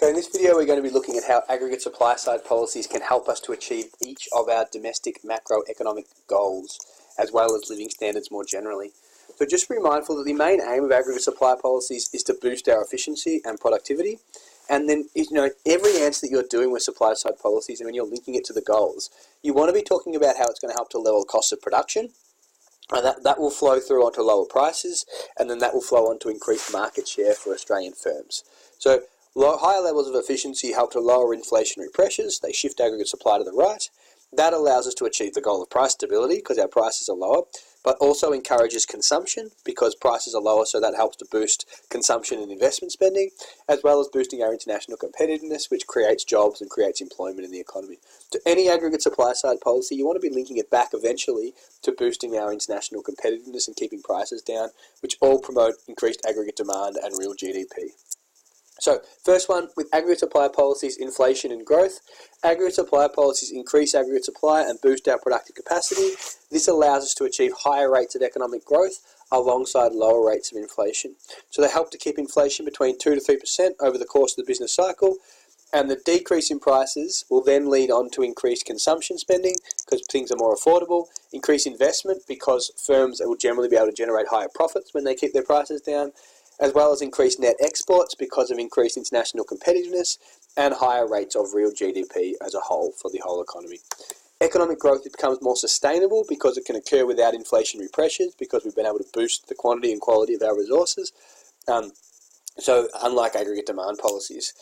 So in this video we're going to be looking at how aggregate supply side policies can help us to achieve each of our domestic macroeconomic goals as well as living standards more generally. So just be mindful that the main aim of aggregate supply policies is to boost our efficiency and productivity. And then, every answer that you're doing with supply side policies and when you're linking it to the goals, you want to be talking about how it's going to help to level the cost of production. And that will flow through onto lower prices, and then that will flow on to increased market share for Australian firms. So higher levels of efficiency help to lower inflationary pressures. They shift aggregate supply to the right. That allows us to achieve the goal of price stability because our prices are lower, but also encourages consumption because prices are lower, so that helps to boost consumption and investment spending, as well as boosting our international competitiveness, which creates jobs and creates employment in the economy. To any aggregate supply side policy, you want to be linking it back eventually to boosting our international competitiveness and keeping prices down, which all promote increased aggregate demand and real GDP. So, first one, with aggregate supply policies, inflation and growth. Aggregate supply policies increase aggregate supply and boost our productive capacity. This allows us to achieve higher rates of economic growth alongside lower rates of inflation. So they help to keep inflation between 2 to 3% over the course of the business cycle, and the decrease in prices will then lead on to increased consumption spending because things are more affordable, increased investment because firms will generally be able to generate higher profits when they keep their prices down, as well as increased net exports because of increased international competitiveness and higher rates of real GDP as a whole for the whole economy. Economic growth becomes more sustainable because it can occur without inflationary pressures because we've been able to boost the quantity and quality of our resources. So unlike aggregate demand policies,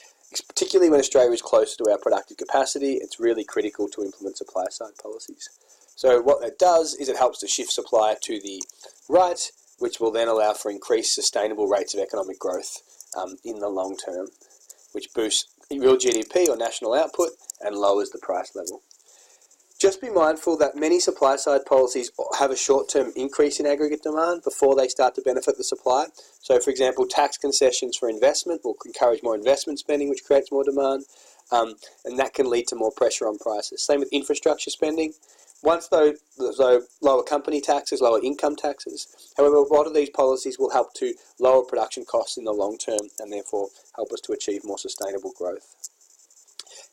particularly when Australia is closer to our productive capacity, it's really critical to implement supply side policies. So what it does is it helps to shift supply to the right, which will then allow for increased sustainable rates of economic growth in the long term, which boosts real GDP or national output and lowers the price level. Just be mindful that many supply side policies have a short-term increase in aggregate demand before they start to benefit the supply. So, for example, tax concessions for investment will encourage more investment spending, which creates more demand, and that can lead to more pressure on prices. Same with infrastructure spending. Once though lower company taxes, lower income taxes. However, a lot of these policies will help to lower production costs in the long term and therefore help us to achieve more sustainable growth.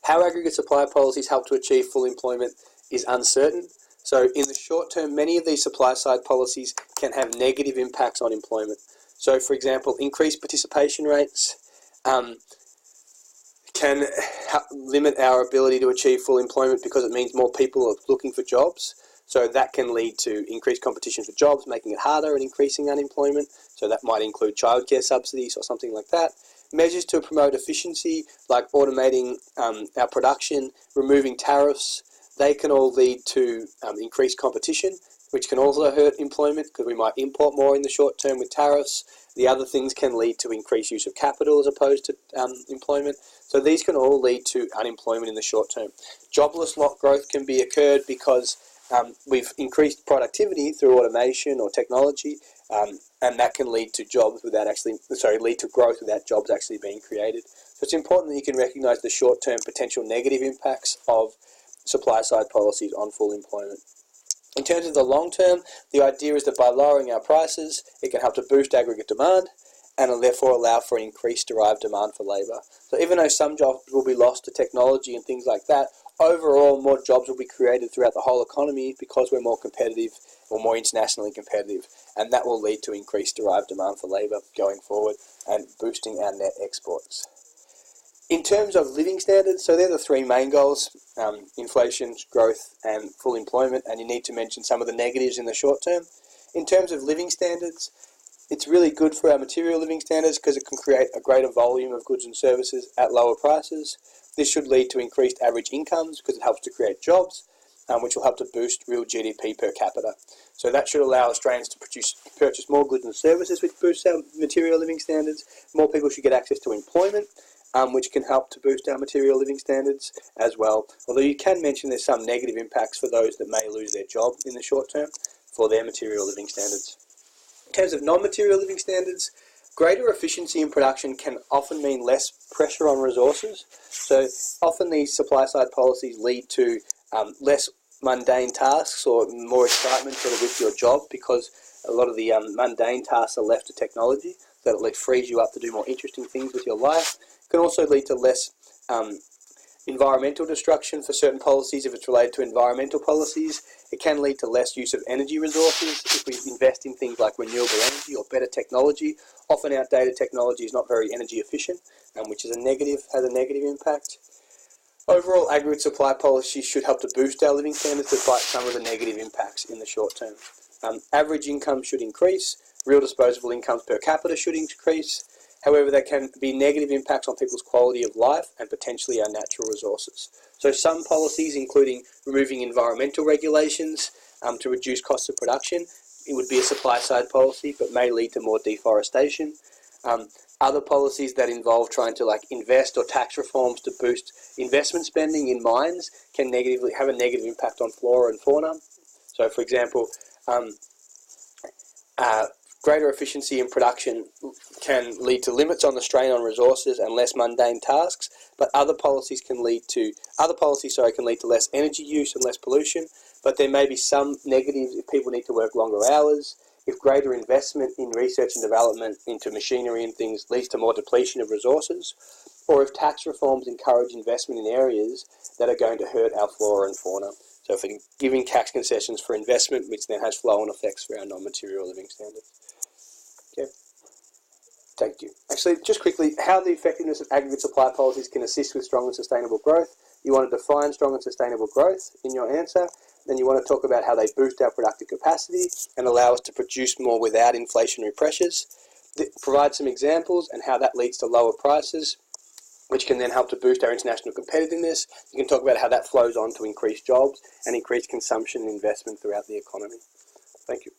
How aggregate supply policies help to achieve full employment is uncertain. So in the short term, many of these supply side policies can have negative impacts on employment. So for example, increased participation rates can limit our ability to achieve full employment because it means more people are looking for jobs. So that can lead to increased competition for jobs, making it harder and increasing unemployment. So that might include childcare subsidies or something like that. Measures to promote efficiency, like automating our production, removing tariffs, they can all lead to increased competition, which can also hurt employment because we might import more in the short term with tariffs. The other things can lead to increased use of capital as opposed to employment. So these can all lead to unemployment in the short term. Jobless lot growth can be occurred because we've increased productivity through automation or technology, and that can lead to growth without jobs actually being created. So it's important that you can recognise the short-term potential negative impacts of supply-side policies on full employment. In terms of the long term, the idea is that by lowering our prices, it can help to boost aggregate demand and will therefore allow for an increased derived demand for labour. So even though some jobs will be lost to technology and things like that, overall more jobs will be created throughout the whole economy because we're more competitive or more internationally competitive, and that will lead to increased derived demand for labour going forward and boosting our net exports. In terms of living standards, so they're the three main goals, inflation, growth and full employment, and you need to mention some of the negatives in the short term. In terms of living standards, it's really good for our material living standards because it can create a greater volume of goods and services at lower prices. This should lead to increased average incomes because it helps to create jobs, which will help to boost real GDP per capita. So that should allow Australians to purchase more goods and services, which boosts our material living standards. More people should get access to employment, which can help to boost our material living standards as well. Although you can mention there's some negative impacts for those that may lose their job in the short term for their material living standards. In terms of non-material living standards, greater efficiency in production can often mean less pressure on resources. So often these supply-side policies lead to less mundane tasks or more excitement with your job because a lot of the mundane tasks are left to technology. That it frees you up to do more interesting things with your life. can also lead to less environmental destruction for certain policies if it's related to environmental policies. It can lead to less use of energy resources if we invest in things like renewable energy or better technology. Often outdated technology is not very energy efficient, which is has a negative impact. Overall, aggregate supply policies should help to boost our living standards despite some of the negative impacts in the short term. Average income should increase, real disposable incomes per capita should increase. However, there can be negative impacts on people's quality of life and potentially our natural resources. So some policies, including removing environmental regulations to reduce costs of production, it would be a supply-side policy, but may lead to more deforestation. Other policies that involve trying to invest or tax reforms to boost investment spending in mines can have a negative impact on flora and fauna. So, for example, greater efficiency in production can lead to limits on the strain on resources and less mundane tasks, but other policies can lead to less energy use and less pollution, but there may be some negatives if people need to work longer hours, if greater investment in research and development into machinery and things leads to more depletion of resources, or if tax reforms encourage investment in areas that are going to hurt our flora and fauna. So if we're giving tax concessions for investment, which then has flow-on effects for our non-material living standards. Okay. Thank you. Actually, just quickly, how the effectiveness of aggregate supply policies can assist with strong and sustainable growth. You want to define strong and sustainable growth in your answer. Then you want to talk about how they boost our productive capacity and allow us to produce more without inflationary pressures. Provide some examples and how that leads to lower prices, which can then help to boost our international competitiveness. You can talk about how that flows on to increase jobs and increase consumption and investment throughout the economy. Thank you.